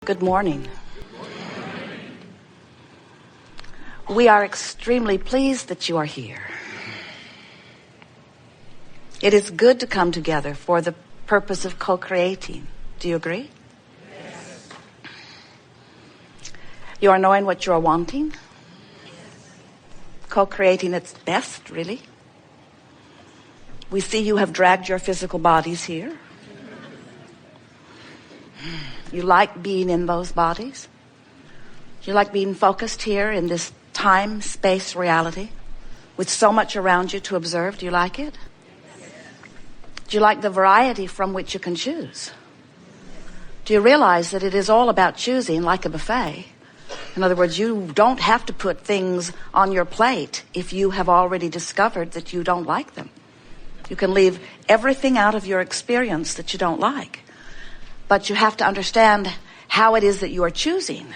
Good morning. We are extremely pleased that you are here. It is good to come together for the purpose of co-creating. Do you agree? Yes. You are knowing what you are wanting. Co-creating its best, really. We see you have dragged your physical bodies here. You like being in those bodies. You like being focused here in this time, space, reality with so much around you to observe. Do you like it? Do you like the variety from which you can choose? Do you realize that it is all about choosing, like a buffet? In other words, you don't have to put things on your plate if you have already discovered that you don't like them. You can leave everything out of your experience that you don't like. But you have to understand how it is that you are choosing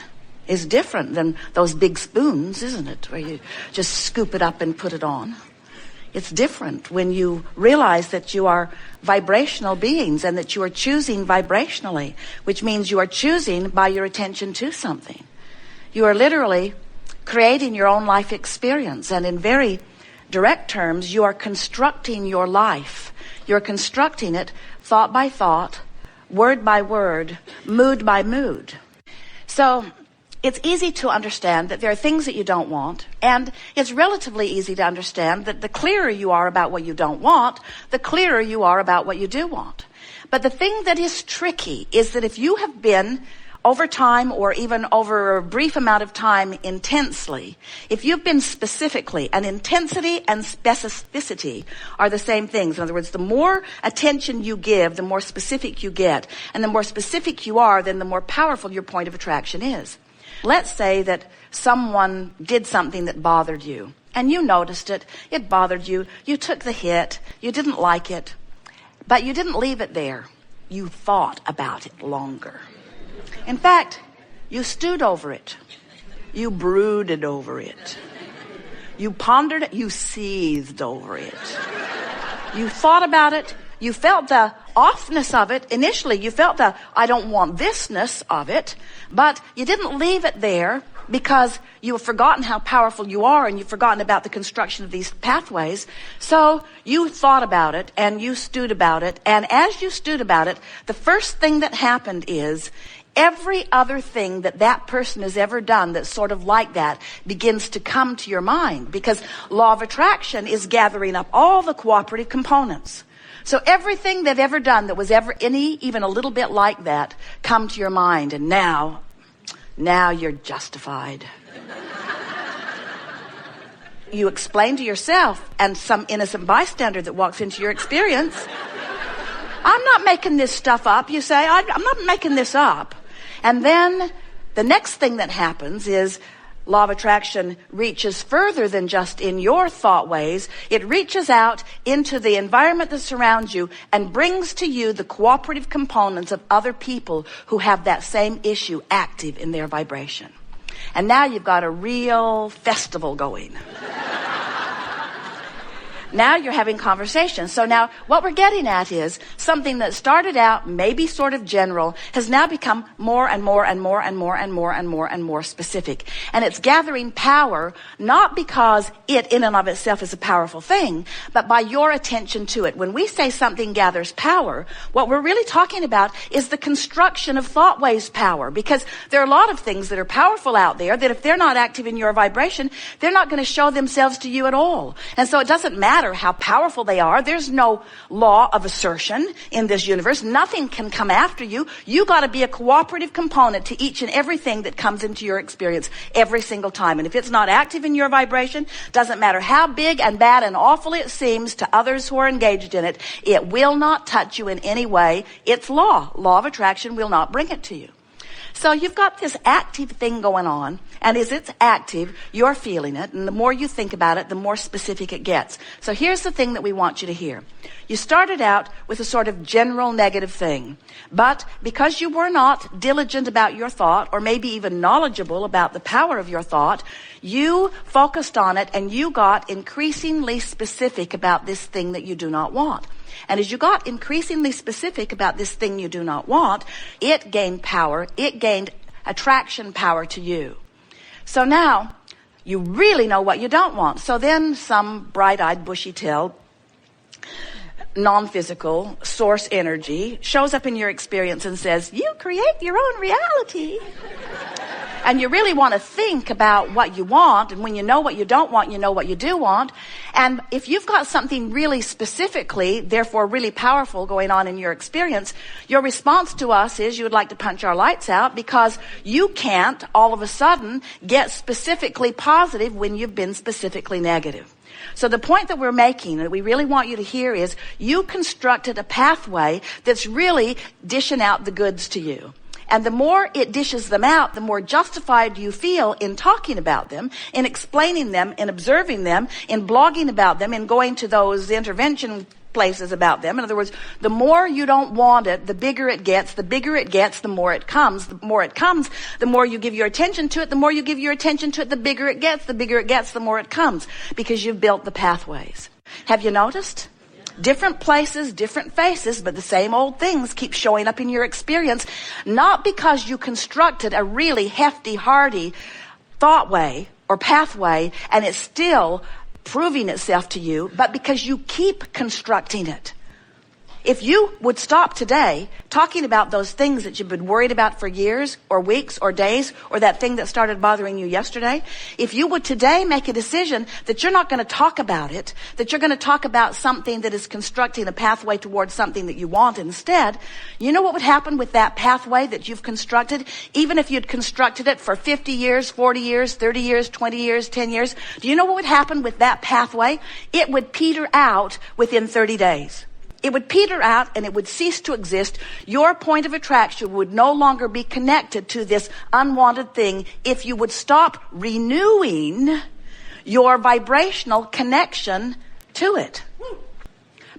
is different than those big spoons, isn't it? Where you just scoop it up and put it on. It's different when you realize that you are vibrational beings and that you are choosing vibrationally, which means you are choosing by your attention to something. You are literally creating your own life experience, and in very direct terms, you are constructing your life. You're constructing it thought by thought, word by word, mood by mood. So it's easy to understand that there are things that you don't want, and it's relatively easy to understand that the clearer you are about what you don't want, the clearer you are about what you do want. But the thing that is tricky is that if you have been over time, or even over a brief amount of time intensely, if you've been specifically, and intensity and specificity are the same things. In other words, the more attention you give, the more specific you get. And the more specific you are, then the more powerful your point of attraction is. Let's say that someone did something that bothered you, and you noticed it, it bothered you, you took the hit, you didn't like it, but you didn't leave it there. You thought about it longer. In fact, you stewed over it. You brooded over it. You pondered it. You seethed over it. You thought about it. You felt the offness of it. Initially, you felt the I don't want thisness of it. But you didn't leave it there because you have forgotten how powerful you are, and you've forgotten about the construction of these pathways. So you thought about it and you stewed about it. And as you stewed about it, the first thing that happened is every other thing that that person has ever done that's sort of like that begins to come to your mind, because law of attraction is gathering up all the cooperative components. So everything they've ever done that was ever even a little bit like that come to your mind, and now you're justified. You explain to yourself and some innocent bystander that walks into your experience, I'm not making this stuff up. You say, I'm not making this up. And then the next thing that happens is law of attraction reaches further than just in your thought ways. It reaches out into the environment that surrounds you and brings to you the cooperative components of other people who have that same issue active in their vibration. And now you've got a real festival going. Now you're having conversations. So now what we're getting at is something that started out maybe sort of general has now become more and more and more and more and more and more and more specific. And it's gathering power, not because it in and of itself is a powerful thing, but by your attention to it. When we say something gathers power, what we're really talking about is the construction of thought waves power, because there are a lot of things that are powerful out there that if they're not active in your vibration, they're not going to show themselves to you at all. And so it doesn't matter how powerful they are. There's no law of assertion in this universe. Nothing can come after you. You got to be a cooperative component to each and everything that comes into your experience every single time. And if it's not active in your vibration, doesn't matter how big and bad and awful it seems to others who are engaged in it, it will not touch you in any way. It's law. Law of attraction will not bring it to you. So you've got this active thing going on, and as it's active, you're feeling it, and the more you think about it, the more specific it gets. So here's the thing that we want you to hear. You started out with a sort of general negative thing, but because you were not diligent about your thought, or maybe even knowledgeable about the power of your thought, you focused on it, and you got increasingly specific about this thing that you do not want. And as you got increasingly specific about this thing you do not want, it gained power. It gained attraction power to you. So now you really know what you don't want. So then some bright-eyed, bushy-tailed, non-physical source energy shows up in your experience and says, you create your own reality. And you really want to think about what you want. And when you know what you don't want, you know what you do want. And if you've got something really specifically, therefore really powerful going on in your experience, your response to us is you would like to punch our lights out because you can't all of a sudden get specifically positive when you've been specifically negative. So the point that we're making, that we really want you to hear, is you constructed a pathway that's really dishing out the goods to you. And the more it dishes them out, the more justified you feel in talking about them, in explaining them, in observing them, in blogging about them, in going to those intervention places about them. In other words, the more you don't want it, the bigger it gets. The bigger it gets, the more it comes. The more it comes, the more you give your attention to it. The more you give your attention to it, the bigger it gets. The bigger it gets, the more it comes. Because you've built the pathways. Have you noticed? Different places, different faces, but the same old things keep showing up in your experience. Not because you constructed a really hefty, hardy thought way or pathway and it's still proving itself to you, but because you keep constructing it. If you would stop today talking about those things that you've been worried about for years or weeks or days, or that thing that started bothering you yesterday, if you would today make a decision that you're not going to talk about it, that you're going to talk about something that is constructing a pathway towards something that you want instead, you know what would happen with that pathway that you've constructed? Even if you'd constructed it for 50 years, 40 years, 30 years, 20 years, 10 years, do you know what would happen with that pathway? It would peter out within 30 days. It would peter out and it would cease to exist. Your point of attraction would no longer be connected to this unwanted thing if you would stop renewing your vibrational connection to it.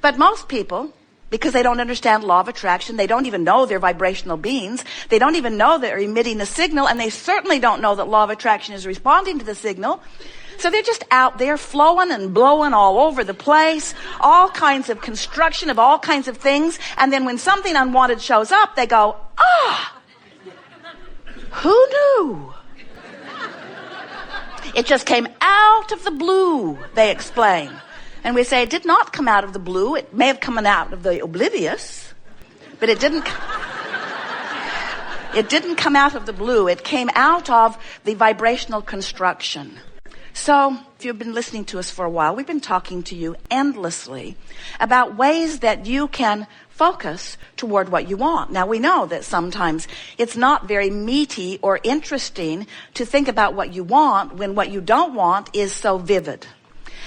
But most people, because they don't understand law of attraction, they don't even know they're vibrational beings, they don't even know they're emitting a signal, and they certainly don't know that law of attraction is responding to the signal. So they're just out there flowing and blowing all over the place, all kinds of construction of all kinds of things. And then when something unwanted shows up, they go, who knew? It just came out of the blue, they explain. And we say it did not come out of the blue. It may have come out of the oblivious, but it didn't come out of the blue. It came out of the vibrational construction. So, if you've been listening to us for a while, we've been talking to you endlessly about ways that you can focus toward what you want. Now, we know that sometimes it's not very meaty or interesting to think about what you want when what you don't want is so vivid.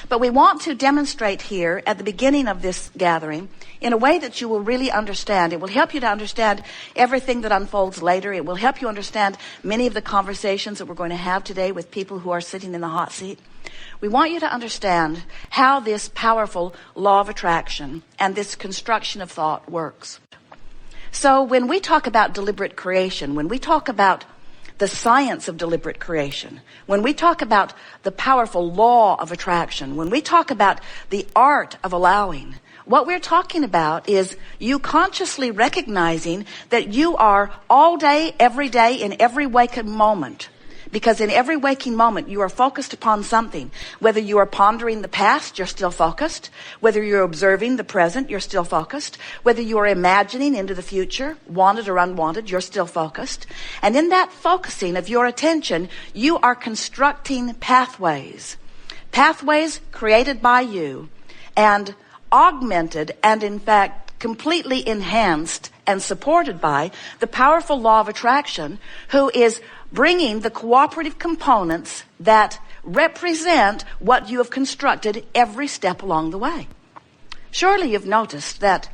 But we want to demonstrate here at the beginning of this gathering in a way that you will really understand. It will help you to understand everything that unfolds later. It will help you understand many of the conversations that we're going to have today with people who are sitting in the hot seat. We want you to understand how this powerful law of attraction and this construction of thought works. So when we talk about deliberate creation, when we talk about the science of deliberate creation, when we talk about the powerful law of attraction, when we talk about the art of allowing, what we're talking about is you consciously recognizing that you are all day, every day, in every waking moment. Because in every waking moment, you are focused upon something. Whether you are pondering the past, you're still focused. Whether you're observing the present, you're still focused. Whether you are imagining into the future, wanted or unwanted, you're still focused. And in that focusing of your attention, you are constructing pathways. Pathways created by you and augmented and, in fact, completely enhanced and supported by the powerful law of attraction, who is bringing the cooperative components that represent what you have constructed every step along the way. Surely you've noticed that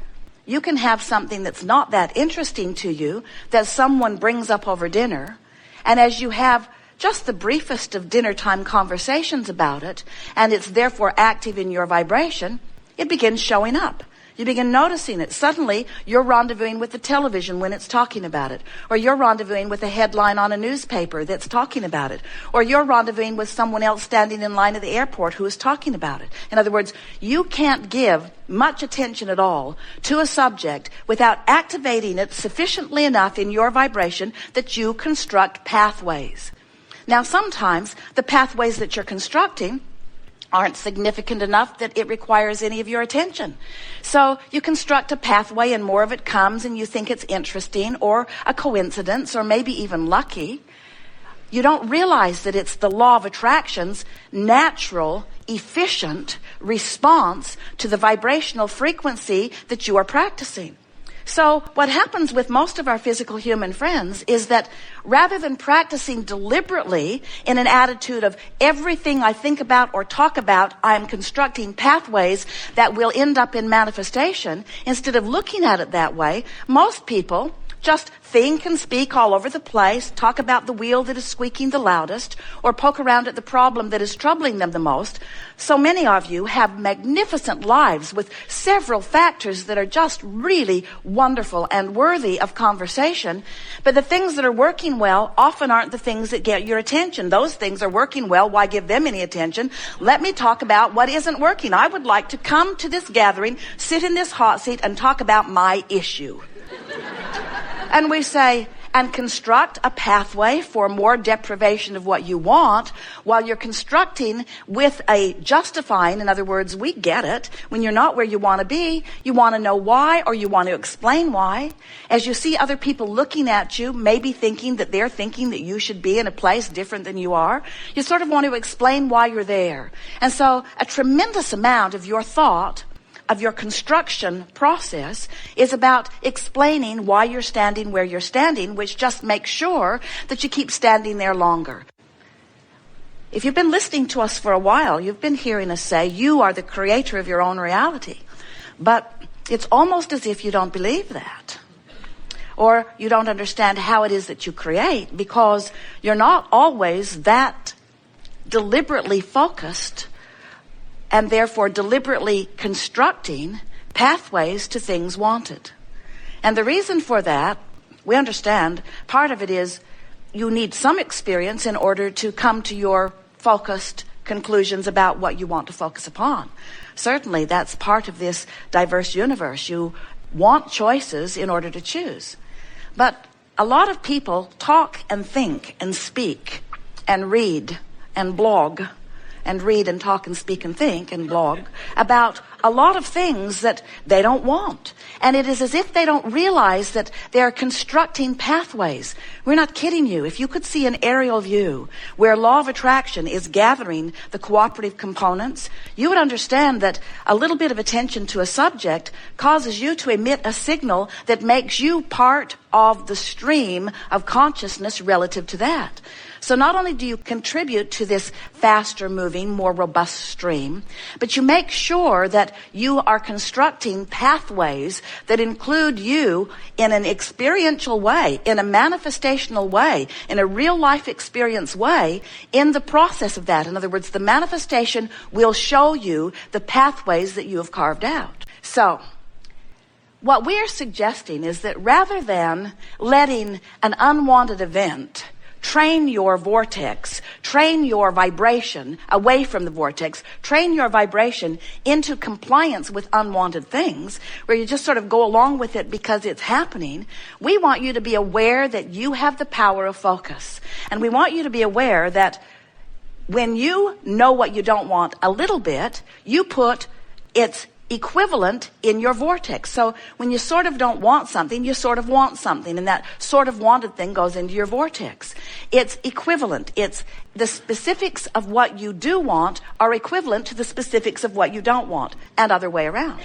you can have something that's not that interesting to you that someone brings up over dinner, and as you have just the briefest of dinner time conversations about it, and it's therefore active in your vibration, it begins showing up. You begin noticing it. Suddenly, you're rendezvousing with the television when it's talking about it. Or you're rendezvousing with a headline on a newspaper that's talking about it. Or you're rendezvousing with someone else standing in line at the airport who is talking about it. In other words, you can't give much attention at all to a subject without activating it sufficiently enough in your vibration that you construct pathways. Now, sometimes the pathways that you're constructing aren't significant enough that it requires any of your attention. So you construct a pathway and more of it comes and you think it's interesting or a coincidence or maybe even lucky. You don't realize that it's the law of attraction's natural, efficient response to the vibrational frequency that you are practicing. So what happens with most of our physical human friends is that rather than practicing deliberately in an attitude of everything I think about or talk about, I'm constructing pathways that will end up in manifestation, instead of looking at it that way, most people just think and speak all over the place, talk about the wheel that is squeaking the loudest, or poke around at the problem that is troubling them the most. So many of you have magnificent lives with several factors that are just really wonderful and worthy of conversation. But the things that are working well often aren't the things that get your attention. Those things are working well. Why give them any attention? Let me talk about what isn't working. I would like to come to this gathering, sit in this hot seat, and talk about my issue. And we say, and construct a pathway for more deprivation of what you want, while you're constructing with a justifying. In other words, we get it. When you're not where you want to be, you want to know why, or you want to explain why. As you see other people looking at you, maybe thinking that they're thinking that you should be in a place different than you are, you sort of want to explain why you're there. And so a tremendous amount of your thought, of your construction process, is about explaining why you're standing where you're standing, which just makes sure that you keep standing there longer. If you've been listening to us for a while, you've been hearing us say you are the creator of your own reality. But it's almost as if you don't believe that, or you don't understand how it is that you create, because you're not always that deliberately focused and therefore deliberately constructing pathways to things wanted. And the reason for that, we understand, part of it is you need some experience in order to come to your focused conclusions about what you want to focus upon. Certainly, that's part of this diverse universe. You want choices in order to choose. But a lot of people talk and think and speak and read and blog and read and talk and speak and think and blog about a lot of things that they don't want. And it is as if they don't realize that they're constructing pathways. We're not kidding you. If you could see an aerial view where law of attraction is gathering the cooperative components, you would understand that a little bit of attention to a subject causes you to emit a signal that makes you part of the stream of consciousness relative to that. So not only do you contribute to this faster moving, more robust stream, but you make sure that you are constructing pathways that include you in an experiential way, in a manifestational way, in a real life experience way, in the process of that. In other words, the manifestation will show you the pathways that you have carved out. So what we are suggesting is that rather than letting an unwanted event train your vortex, train your vibration away from the vortex, train your vibration into compliance with unwanted things, where you just sort of go along with it because it's happening, we want you to be aware that you have the power of focus. And we want you to be aware that when you know what you don't want a little bit, you put its equivalent in your vortex. So when you sort of don't want something, you sort of want something, and that sort of wanted thing goes into your vortex. It's equivalent. It's the specifics of what you do want are equivalent to the specifics of what you don't want, and other way around.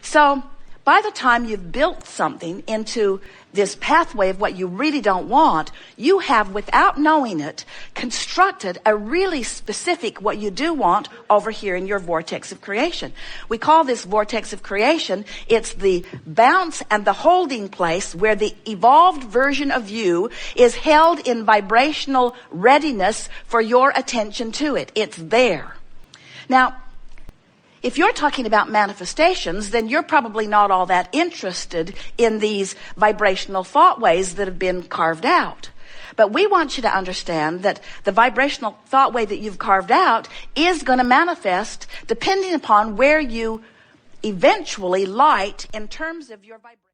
So by the time you've built something into this pathway of what you really don't want, you have, without knowing it, constructed a really specific what you do want over here in your vortex of creation. We call this vortex of creation, it's the bounce and the holding place where the evolved version of you is held in vibrational readiness for your attention to it. It's there. Now, if you're talking about manifestations, then you're probably not all that interested in these vibrational thought ways that have been carved out. But we want you to understand that the vibrational thought way that you've carved out is going to manifest depending upon where you eventually light in terms of your vibration.